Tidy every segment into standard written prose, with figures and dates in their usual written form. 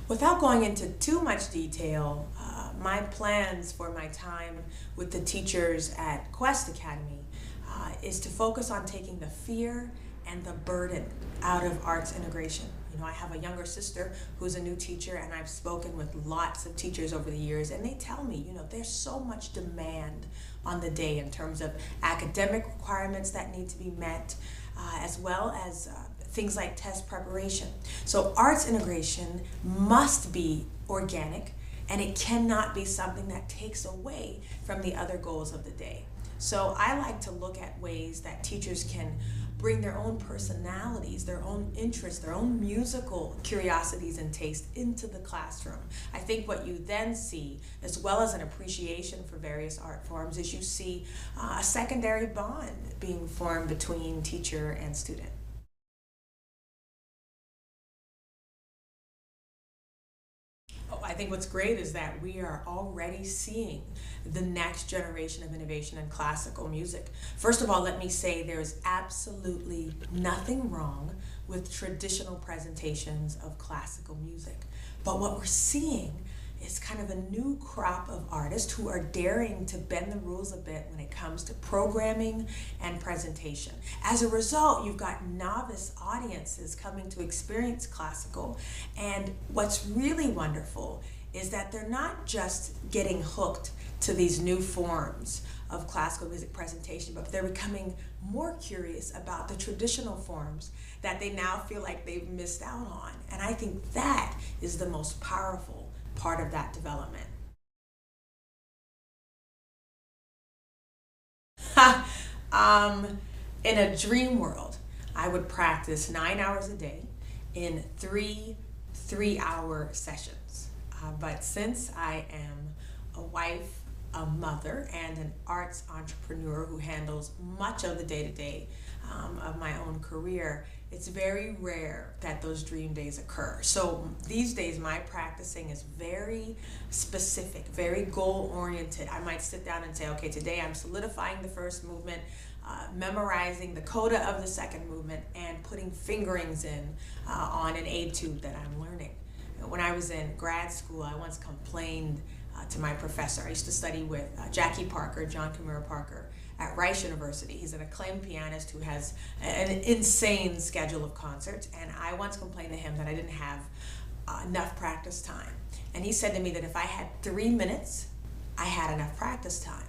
Without going into too much detail, my plans for my time with the teachers at Quest Academy is to focus on taking the fear and the burden out of arts integration. You know, I have a younger sister who's a new teacher, and I've spoken with lots of teachers over the years, and they tell me, you know, there's so much demand on the day in terms of academic requirements that need to be met, as well as things like test preparation. So arts integration must be organic, and it cannot be something that takes away from the other goals of the day. So I like to look at ways that teachers can bring their own personalities, their own interests, their own musical curiosities and taste into the classroom. I think what you then see, as well as an appreciation for various art forms, is you see a secondary bond being formed between teacher and student. I think what's great is that we are already seeing the next generation of innovation in classical music. First of all, let me say there's absolutely nothing wrong with traditional presentations of classical music. But what we're seeing is kind of a new crop of artists who are daring to bend the rules a bit when it comes to programming and presentation. As a result, you've got novice audiences coming to experience classical, and what's really wonderful is that they're not just getting hooked to these new forms of classical music presentation, but they're becoming more curious about the traditional forms that they now feel like they've missed out on. And I think that is the most powerful part of that development. In a dream world, I would practice 9 hours a day in three-hour sessions. But since I am a wife, a mother, and an arts entrepreneur who handles much of the day-to-day of my own career, it's very rare that those dream days occur. So these days my practicing is very specific, very goal-oriented. I might sit down and say, okay, today I'm solidifying the first movement, memorizing the coda of the second movement, and putting fingerings in on an etude that I'm learning. When I was in grad school, I once complained to my professor. I used to study with Jackie Parker, John Camara Parker, at Rice University. He's an acclaimed pianist who has an insane schedule of concerts, and I once complained to him that I didn't have enough practice time. And he said to me that if I had 3 minutes, I had enough practice time.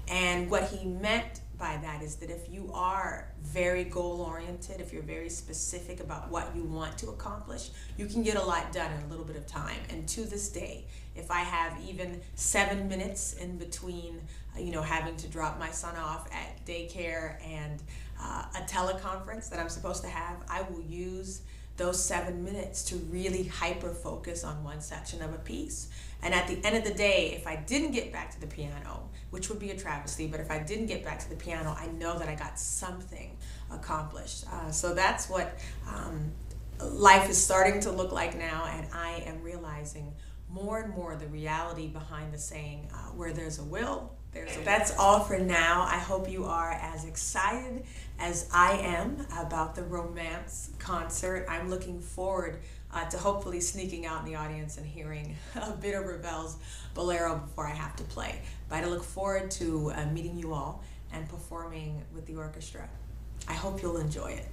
And what he meant by that is that if you are very goal-oriented, if you're very specific about what you want to accomplish, you can get a lot done in a little bit of time. And to this day, if I have even 7 minutes in between, having to drop my son off at daycare and a teleconference that I'm supposed to have, I will use those 7 minutes to really hyper-focus on one section of a piece. And at the end of the day, if I didn't get back to the piano, which would be a travesty, but if I didn't get back to the piano, I know that I got something accomplished. So that's what life is starting to look like now, and I am realizing more and more the reality behind the saying, where there's a will, there's a way. That's all for now. I hope you are as excited as I am about the romance concert. I'm looking forward to hopefully sneaking out in the audience and hearing a bit of Ravel's Boléro before I have to play. But I look forward to meeting you all and performing with the orchestra. I hope you'll enjoy it.